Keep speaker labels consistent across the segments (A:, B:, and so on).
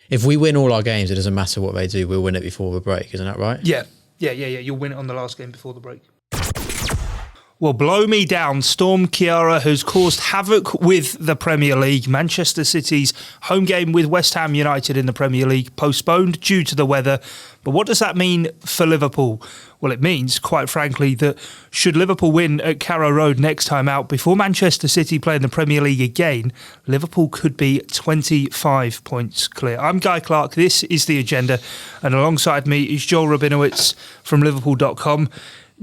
A: If we win all our games, it doesn't matter what they do. We'll win it before the break. Isn't that right?
B: Yeah. You'll win it on the last game before the break. Well, blow me down. Storm Ciara has caused havoc with the Premier League. Manchester City's home game with West Ham United in the Premier League postponed due to the weather. But what does that mean for Liverpool? Well, it means, quite frankly, that should Liverpool win at Carrow Road next time out before Manchester City play in the Premier League again, Liverpool could be 25 points clear. I'm Guy Clarke. This is The Agenda. And alongside me is Joel Rabinowitz from Liverpool.com.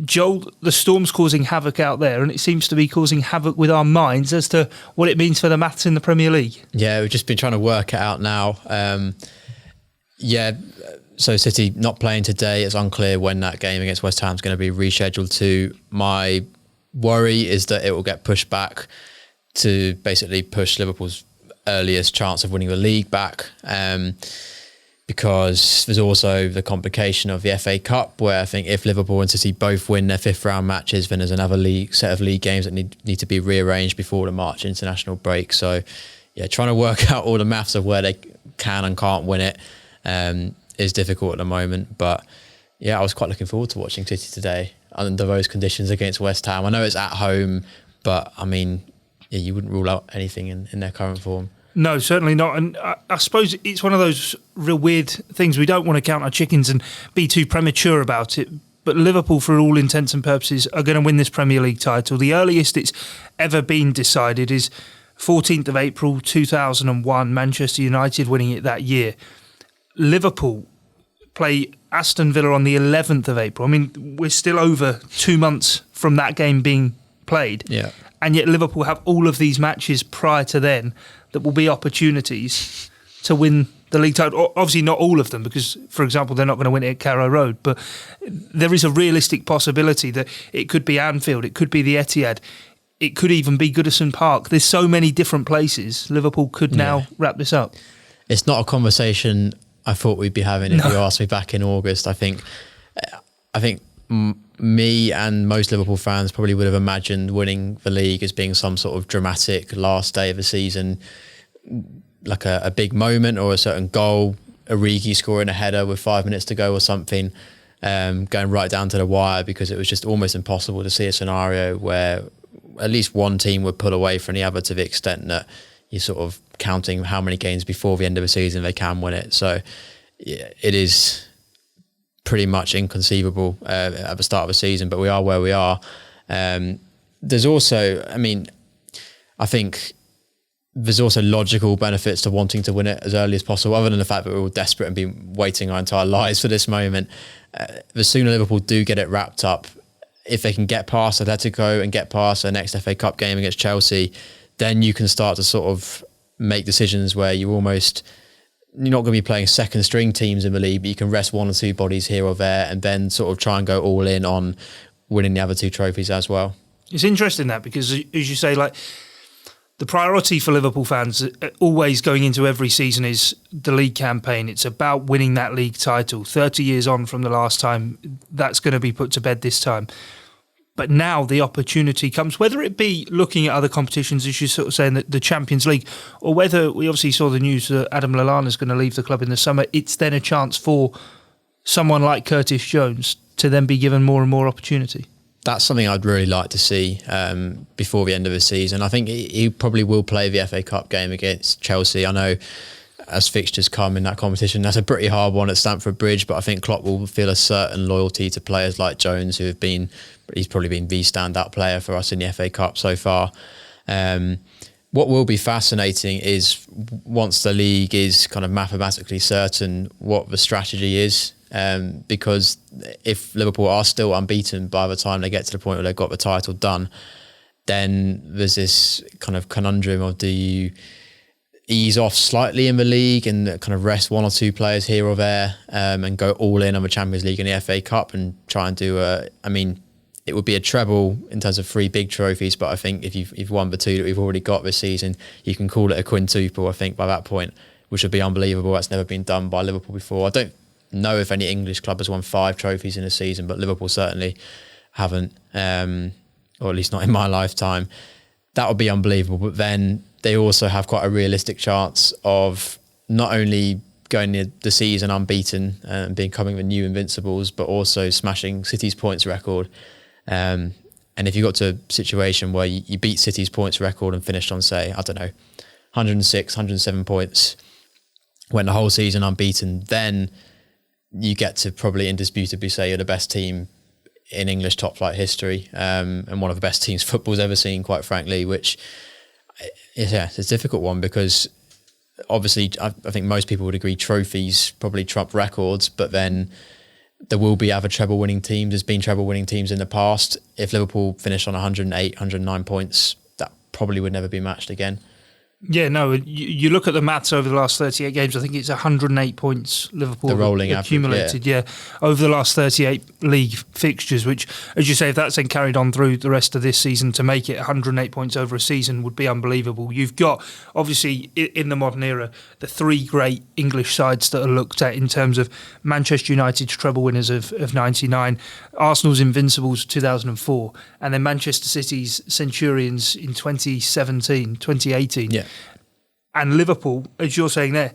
B: Joel, the Storm's causing havoc out there, and it seems to be causing havoc with our minds as to what it means for the maths in the Premier League. Yeah,
A: we've just been trying to work it out now. So City not playing today. It's unclear when that game against West Ham is going to be rescheduled to. My worry is that it will get pushed back to basically push Liverpool's earliest chance of winning the league back. Because there's also the complication of the FA Cup, where I think if Liverpool and City both win their fifth round matches, then there's another set of league games that need to be rearranged before the March international break. So, trying to work out all the maths of where they can and can't win it is difficult at the moment. But I was quite looking forward to watching City today under those conditions against West Ham. I know it's at home, but I mean, you wouldn't rule out anything in their current form.
B: No, certainly not. And I suppose it's one of those real weird things. We don't want to count our chickens and be too premature about it. But Liverpool, for all intents and purposes, are going to win this Premier League title. The earliest it's ever been decided is 14th of April 2001, Manchester United winning it that year. Liverpool play Aston Villa on the 11th of April. I mean, we're still over 2 months from that game being played.
A: Yeah.
B: And yet Liverpool have all of these matches prior to then that will be opportunities to win the league title. Obviously not all of them, because, for example, they're not going to win it at Carrow Road, but there is a realistic possibility that it could be Anfield, it could be the Etihad, it could even be Goodison Park. There's so many different places. Liverpool could now wrap this up.
A: It's not a conversation I thought we'd be having if you asked me back in August. I think me and most Liverpool fans probably would have imagined winning the league as being some sort of dramatic last day of the season, like a big moment or a certain goal, Origi scoring a header with 5 minutes to go or something, going right down to the wire, because it was just almost impossible to see a scenario where at least one team would pull away from the other to the extent that you're sort of counting how many games before the end of the season they can win it. So it is pretty much inconceivable at the start of the season, but we are where we are. There's also, I think there's also logical benefits to wanting to win it as early as possible, other than the fact that we're all desperate and been waiting our entire lives for this moment. The sooner Liverpool do get it wrapped up, if they can get past Atletico and get past their next FA Cup game against Chelsea, then you can start to sort of make decisions where you're not going to be playing second string teams in the league, but you can rest one or two bodies here or there and then sort of try and go all in on winning the other two trophies as well.
B: It's interesting that, because as you say, like, the priority for Liverpool fans always going into every season is the league campaign. It's about winning that league title. 30 years on from the last time, that's going to be put to bed this time. But now the opportunity comes, whether it be looking at other competitions, as you're sort of saying, the Champions League, or whether we obviously saw the news that Adam Lallana is going to leave the club in the summer. It's then a chance for someone like Curtis Jones to then be given more and more opportunity.
A: That's something I'd really like to see before the end of the season. I think he probably will play the FA Cup game against Chelsea. I know as fixtures come in that competition, that's a pretty hard one at Stamford Bridge, but I think Klopp will feel a certain loyalty to players like Jones, he's probably been the standout player for us in the FA Cup so far. What will be fascinating is, once the league is kind of mathematically certain, what the strategy is. Because if Liverpool are still unbeaten by the time they get to the point where they've got the title done, then there's this kind of conundrum of, do you ease off slightly in the league and kind of rest one or two players here or there, and go all in on the Champions League and the FA Cup and try and do it would be a treble in terms of 3 big trophies, but I think if you've won the 2 that we've already got this season, you can call it a quintuple, I think, by that point, which would be unbelievable. That's never been done by Liverpool before. I don't know if any English club has won 5 trophies in a season, but Liverpool certainly haven't, or at least not in my lifetime. That would be unbelievable. But then they also have quite a realistic chance of not only going the season unbeaten and becoming the new Invincibles, but also smashing City's points record. And if you got to a situation where you beat City's points record and finished on, say, 106, 107 points, went the whole season unbeaten, then you get to probably indisputably say you're the best team in English top flight history, and one of the best teams football's ever seen, quite frankly, which, it's a difficult one because obviously I think most people would agree trophies probably trump records, but then there will be other treble winning teams. There's been treble winning teams in the past. If Liverpool finished on 108, 109 points, that probably would never be matched again.
B: Yeah, no, you look at the maths over the last 38 games, I think it's 108 points Liverpool
A: the rolling
B: accumulated,
A: average,
B: over the last 38 league fixtures, which, as you say, if that's then carried on through the rest of this season, to make it 108 points over a season would be unbelievable. You've got, obviously, in the modern era, the three great English sides that are looked at in terms of Manchester United's treble winners of 99, Arsenal's Invincibles of 2004, and then Manchester City's Centurions in 2018.
A: Yeah.
B: And Liverpool, as you're saying there,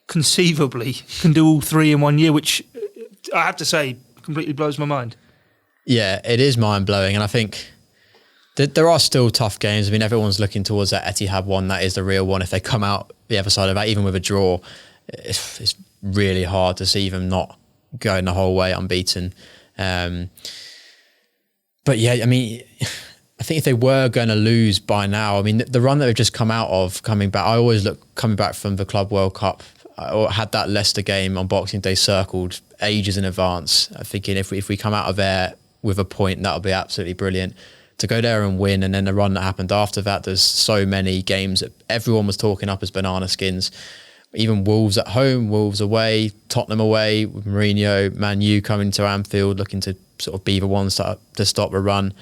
B: conceivably can do all three in 1 year, which I have to say completely blows my mind.
A: Yeah, it is mind-blowing. And I think that there are still tough games. I mean, everyone's looking towards that Etihad one. That is the real one. If they come out the other side of that, even with a draw, it's really hard to see them not going the whole way unbeaten. But yeah, I mean, I think if they were going to lose by now, I mean, the run that they've just come out of, coming back, I always look coming back from the Club World Cup. I had that Leicester game on Boxing Day circled ages in advance. I'm thinking if we come out of there with a point, that'll be absolutely brilliant. To go there and win, and then the run that happened after that, there's so many games that everyone was talking up as banana skins. Even Wolves at home, Wolves away, Tottenham away, with Mourinho, Man U coming to Anfield looking to sort of be the ones to stop the run.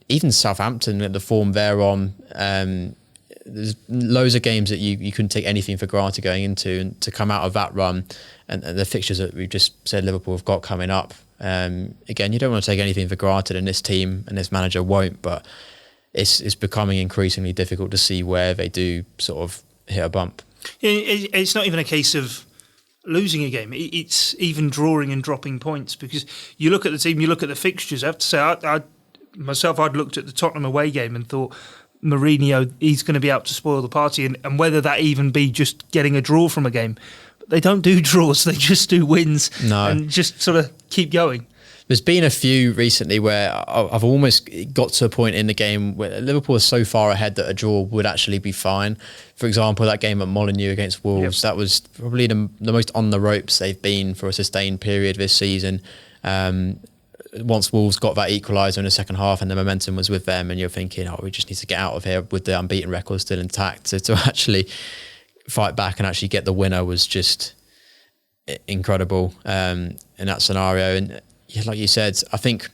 A: Even Southampton at the form they're on, there's loads of games that you couldn't take anything for granted going into, and to come out of that run and the fixtures that we've just said Liverpool have got coming up. Again, you don't want to take anything for granted, and this team and this manager won't, but it's becoming increasingly difficult to see where they do sort of hit a bump.
B: It's not even a case of losing a game. It's even drawing and dropping points, because you look at the team, you look at the fixtures. I have to say, I'd looked at the Tottenham away game and thought, Mourinho, he's going to be out to spoil the party, and whether that even be just getting a draw from a game. But they don't do draws, they just do wins.
A: No.
B: And just sort of keep going.
A: There's been a few recently where I've almost got to a point in the game where Liverpool is so far ahead that a draw would actually be fine. For example, that game at Molineux against Wolves, that was probably the most on the ropes they've been for a sustained period this season. Once Wolves got that equaliser in the second half and the momentum was with them, and you're thinking, we just need to get out of here with the unbeaten record still intact. So to actually fight back and actually get the winner was just incredible in that scenario. And like you said, I think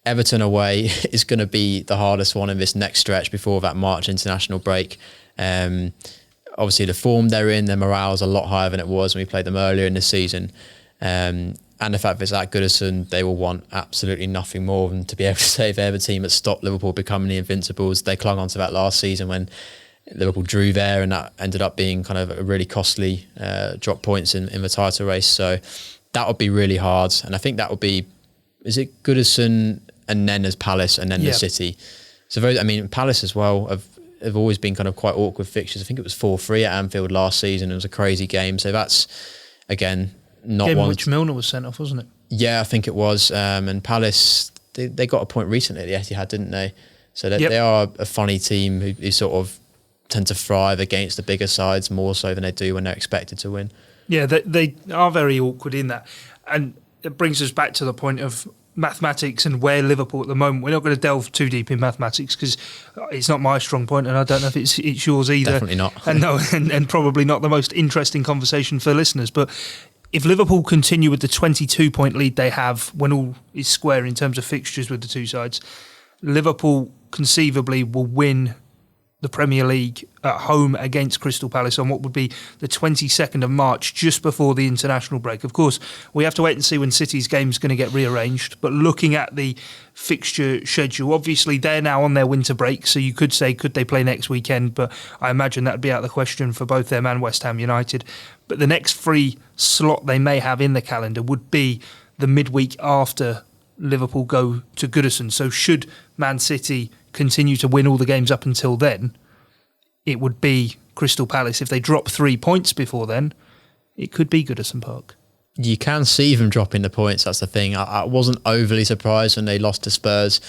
A: Everton away is going to be the hardest one in this next stretch before that March international break. Obviously, the form they're in, their morale is a lot higher than it was when we played them earlier in the season. And the fact that it's at Goodison, they will want absolutely nothing more than to be able to say they're the team that stopped Liverpool becoming the Invincibles. They clung on to that last season when Liverpool drew there, and that ended up being kind of a really costly drop points in the title race. So that would be really hard. And I think that would be, is it Goodison and then there's Palace and then the City? So those, I mean, Palace as well have always been kind of quite awkward fixtures. I think it was 4-3 at Anfield last season. It was a crazy game. So that's, again, not
B: game
A: one.
B: In which Milner was sent off, wasn't it?
A: Yeah, I think it was. And Palace, they got a point recently at the Etihad, didn't they? So they are a funny team who sort of tend to thrive against the bigger sides more so than they do when they're expected to win. Yeah,
B: they are very awkward in that. And it brings us back to the point of mathematics and where Liverpool at the moment. We're not going to delve too deep in mathematics because it's not my strong point, and I don't know if it's yours either.
A: Definitely not.
B: and probably not the most interesting conversation for listeners. But if Liverpool continue with the 22-point lead they have when all is square in terms of fixtures with the two sides, Liverpool conceivably will win the Premier League at home against Crystal Palace on what would be the 22nd of March, just before the international break. Of course, we have to wait and see when City's game is going to get rearranged, but looking at the fixture schedule, obviously they're now on their winter break, so you could say, could they play next weekend? But I imagine that would be out of the question for both them and West Ham United. But the next free slot they may have in the calendar would be the midweek after Liverpool go to Goodison. So should Man City continue to win all the games up until then, it would be Crystal Palace. If they drop 3 points before then, it could be Goodison Park.
A: You can see them dropping the points, that's the thing. I wasn't overly surprised when they lost to Spurs.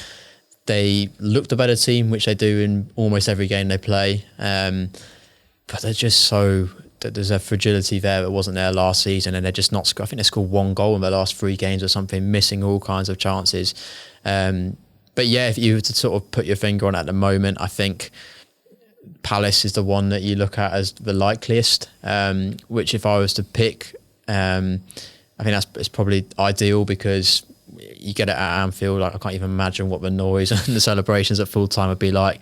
A: They looked a better team, which they do in almost every game they play. But they're just so... There's a fragility there that wasn't there last season, and they're just not... I think they scored 1 goal in the last 3 games or something, missing all kinds of chances. But yeah, if you were to sort of put your finger on it at the moment, I think Palace is the one that you look at as the likeliest, which if I was to pick, I think it's probably ideal because you get it at Anfield. Like, I can't even imagine what the noise and the celebrations at full time would be like.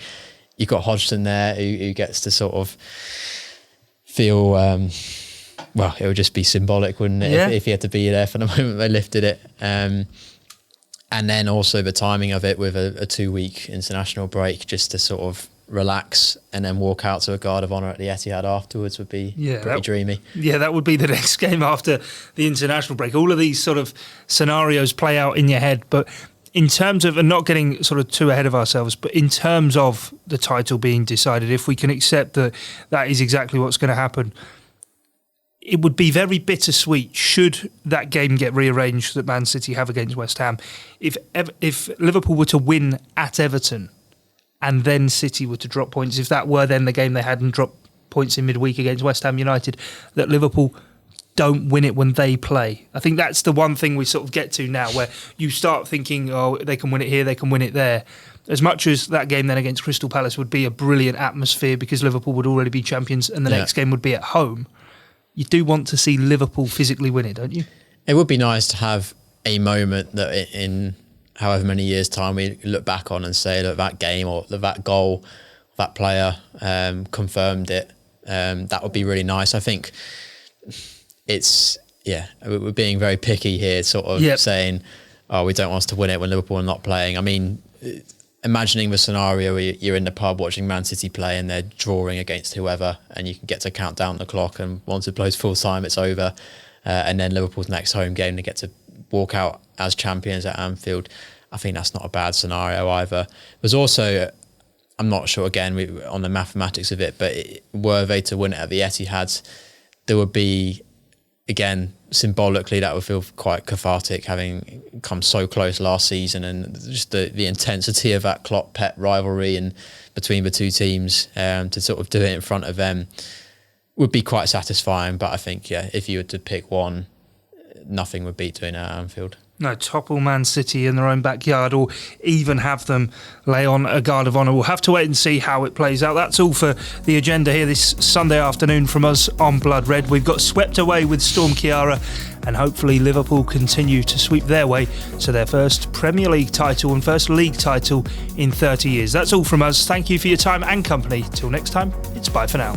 A: You've got Hodgson there who gets to sort of feel... well, it would just be symbolic, wouldn't it, if he had to be there for the moment they lifted it. And then also the timing of it with a 2-week international break, just to sort of relax and then walk out to a guard of honour at the Etihad afterwards would be pretty dreamy. Yeah,
B: that would be the next game after the international break. All of these sort of scenarios play out in your head, but in terms of, and not getting sort of too ahead of ourselves, but in terms of the title being decided, if we can accept that that is exactly what's going to happen, it would be very bittersweet should that game get rearranged that Man City have against West Ham. If Liverpool were to win at Everton and then City were to drop points, if that were then the game they had and drop points in midweek against West Ham United, that Liverpool don't win it when they play. I think that's the one thing we sort of get to now, where you start thinking, oh, they can win it here, they can win it there. As much as that game then against Crystal Palace would be a brilliant atmosphere because Liverpool would already be champions and the next game would be at home, you do want to see Liverpool physically win it, don't you?
A: It would be nice to have a moment that in however many years' time we look back on and say that game or that goal, that player confirmed it. That would be really nice. I think we're being very picky here, sort of saying, oh, we don't want us to win it when Liverpool are not playing. I mean, imagining the scenario where you're in the pub watching Man City play and they're drawing against whoever, and you can get to count down the clock, and once it blows full time, it's over. And then Liverpool's next home game, they get to walk out as champions at Anfield. I think that's not a bad scenario either. There's also, I'm not sure again on the mathematics of it, but were they to win it at the Etihad, there would be, again, symbolically, that would feel quite cathartic, having come so close last season, and just the intensity of that Klopp-Pep rivalry and between the two teams, to sort of do it in front of them would be quite satisfying. But I think, if you were to pick one, nothing would beat doing it at Anfield.
B: No, topple Man City in their own backyard, or even have them lay on a guard of honour. We'll have to wait and see how it plays out. That's all for the agenda here this Sunday afternoon from us on Blood Red. We've got swept away with Storm Ciara, and hopefully Liverpool continue to sweep their way to their first Premier League title and first league title in 30 years. That's all from us. Thank you for your time and company. Till next time, it's bye for now.